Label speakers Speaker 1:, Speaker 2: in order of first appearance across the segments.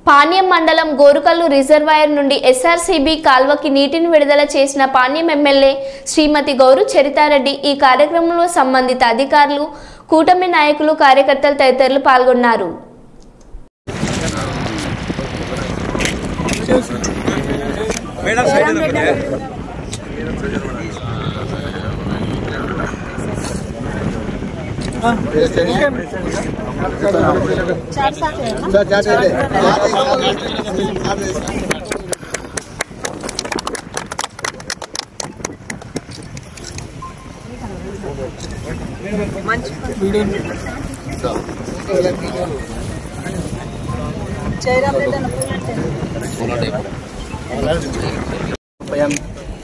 Speaker 1: పాణ్యం మండలం గోరుకల్లు రిజర్వాయర్ నుండి ఎస్ఆర్సీబీ కాల్వకి నీటిని విడుదల చేసిన పాణ్యం ఎమ్మెల్యే శ్రీమతి గౌరు చరితారెడ్డి ఈ కార్యక్రమంలో సంబంధిత అధికారులు, కూటమి నాయకులు, కార్యకర్తలు తదితరులు పాల్గొన్నారు.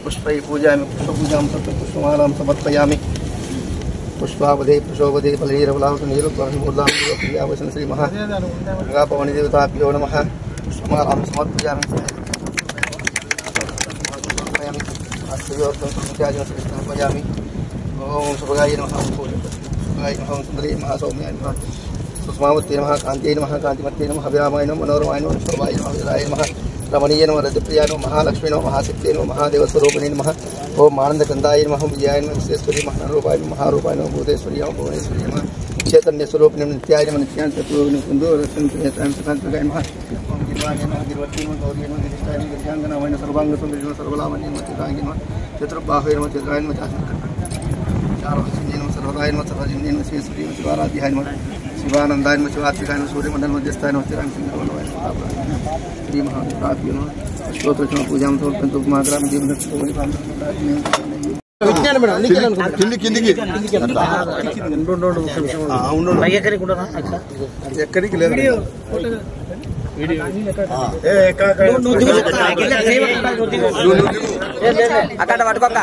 Speaker 2: पुष्पै पूजयामि पुष्पपूजां पुष्पमालां समर्पयामि पुष्पावधे पुष्पोवधे फलैरवलावतनीरत्वमूर्धां प्रियावसन श्री महापवनी देवताभ्यो नमः पुष्पमालां समर्पयामि समर्पयामि ओम सुभगाय नमः सुभगाय नमः सुंदरी महासौम्याय नमः सुषमावत्यै नमः कान्त्यै नमः कान्तिमत्यै नमः अभिरामाय नमः मनोरमाय नमः शोभाय नमः विराय नमः रमणीय नमः रजप्रियाय नमः महालक्ष्मी नमः महाशक्त्यै नमः महादेवस्वरूपिणे नमः ओम आनंदकंदाय नमः विजयाय नमः विश्वेश्वरी महारूपाय नमः महारूपाय नमः भूतेश्वरी नमः भुवनेश्वरी नमः चैतन्य स्वरूपिणे नित्याय नमः नित्यानंद चतुर्भुज सुंदर नमः ओम गिरवाय नमः गिरवती नमः गौरी नमः गिरिष्ठाय नमः गिरिजांगनाय नमः सर्वांग सुंदरी नमः सर्वलावण्य नमः चित्रांगी नमः चतुर्बाहुवे नमः चित्राय नमः चारुहस्तिने नमः सर्वदाय नमः सर्वजन्ये नमः श्रीश्वरी नमः शिवाराध्याय नमः शिवानंदाय नमः शिवात्मिकाय नमः सूर्यमंडल मध्यस्थाय नमः चिरांगसिंहवल्लभाय श्री महाप्राप्य नमः स्तोत्रचना पूजां समर्पयन्तु मातरां जीवनस्य విజ్ఞాన మేడం కిందికి ఎక్కడికి లేదు
Speaker 3: అక్కడ పట్టుకోక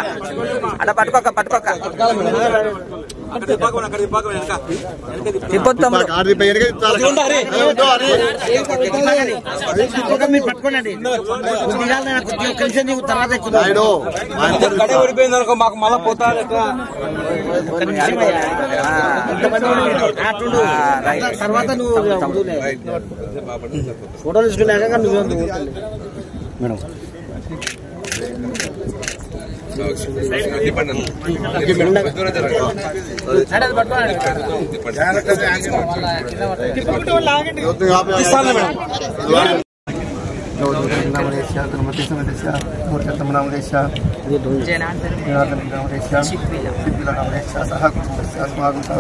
Speaker 4: మాకు మళ్ళా పోతారు
Speaker 3: తర్వాత నువ్వు ఫోటోలు తీసుకున్నాక నువ్వు మేడం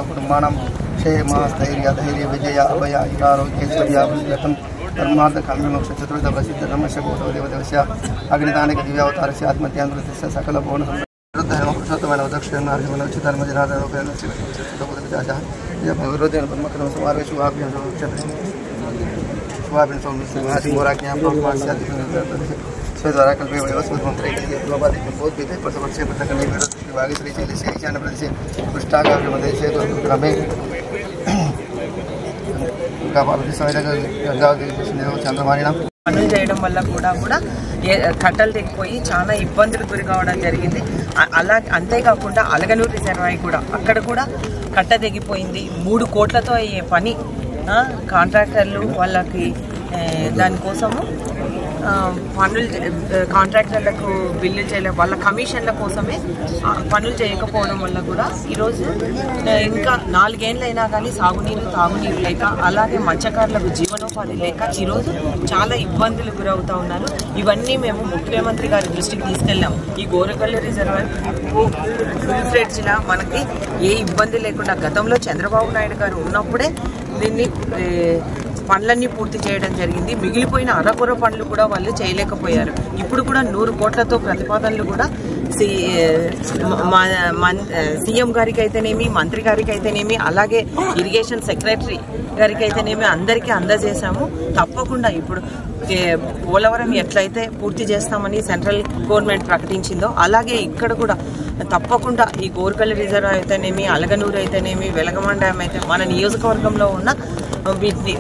Speaker 2: కుటుంబానం క్షేమస్థైర్య ధైర్య విజయ అభయ ఆరోగ్యైశ్వర్యాభిలతం धर्मार्थ काम्यमोक्ष चतुर्थ प्रसिद्ध रमस्य गोदेवदेवस्य अग्निदानिक दिव्यावतारस्य आत्मत्यान्तस्य सकल भुवन पुरुषोत्तमैन दक्षिणार्जुन चिधर्मजनादरोपेण ब्रह्मकर्म समारोह शुभाभ्यां सौम्यसिंहासिंहोराज्ञां स्वद्वारा कल्पे वैवस्वतंत्रे बोधविदे प्रसवर्षे पृथकने विभागे श्रीशैलस्य ईशान्य प्रदेशे पृष्ठाकाव्यमदेशे क्रमे
Speaker 3: పనులు చేయడం వల్ల కూడా కట్టలు తెగిపోయి చాలా ఇబ్బందులు గురి కావడం జరిగింది. అలా అంతేకాకుండా అలగనూరు రిజర్వాయర్ కూడా అక్కడ కూడా కట్ట తెగిపోయింది. 3 కోట్లతో అయ్యే పని కాంట్రాక్టర్లు వాళ్ళకి దానికోసము పనులు కాంట్రాక్టర్లకు బిల్లు చేయలే వాళ్ళ కమిషన్ల కోసమే పనులు చేయకపోవడం వల్ల కూడా ఈరోజు ఇంకా 4 ఏళ్ళైనా కానీ సాగునీరు తాగునీరు లేక అలాగే మత్స్యకారులకు జీవనోపాధి లేక ఈరోజు చాలా ఇబ్బందులు గురవుతూ ఉన్నారు. ఇవన్నీ మేము ముఖ్యమంత్రి గారి దృష్టికి తీసుకెళ్ళాము. ఈ గోరుకల్లు రిజర్వాయర్ ఫుల్ ఫ్లెడ్జ్లా మనకి ఏ ఇబ్బంది లేకుండా గతంలో చంద్రబాబు నాయుడు గారు ఉన్నప్పుడే దీన్ని పనులన్నీ పూర్తి చేయడం జరిగింది. మిగిలిపోయిన అరకొర పనులు కూడా వాళ్ళు చేయలేకపోయారు. ఇప్పుడు కూడా 100 కోట్లతో ప్రతిపాదనలు కూడా సీఎం గారికి అయితేనేమి, మంత్రి గారికి అయితేనేమి, అలాగే ఇరిగేషన్ సెక్రటరీ గారికి అయితేనేమి అందరికీ అందజేశాము. తప్పకుండా ఇప్పుడు పోలవరం ఎట్లయితే పూర్తి చేస్తామని సెంట్రల్ గవర్నమెంట్ ప్రకటించిందో అలాగే ఇక్కడ కూడా తప్పకుండా ఈ గోరుకల్లు రిజర్వ్ అయితేనేమి, అలగనూరు అయితేనేమి, వెలగమాన్ డ్యామ్ అయితే మన నియోజకవర్గంలో ఉన్న వీటిని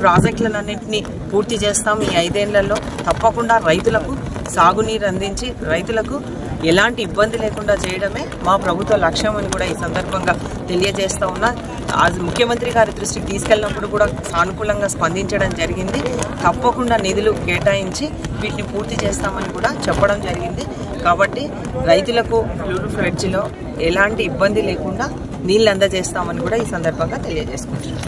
Speaker 3: ప్రాజెక్టులన్నింటినీ పూర్తి చేస్తాం. ఈ 5 ఏళ్లలో తప్పకుండా రైతులకు సాగునీరు అందించి రైతులకు ఎలాంటి ఇబ్బంది లేకుండా చేయడమే మా ప్రభుత్వ లక్ష్యం అని కూడా ఈ సందర్భంగా తెలియజేస్తా ఉన్నా. ముఖ్యమంత్రి గారి దృష్టికి తీసుకెళ్ళినప్పుడు కూడా సానుకూలంగా స్పందించడం జరిగింది. తప్పకుండా నిధులు కేటాయించి వీటిని పూర్తి చేస్తామని కూడా చెప్పడం జరిగింది. కాబట్టి రైతులకు ఫ్లూయిడ్ ఎలాంటి ఇబ్బంది లేకుండా నీళ్ళు అందజేస్తామని కూడా ఈ సందర్భంగా తెలియజేసుకుంటున్నాం.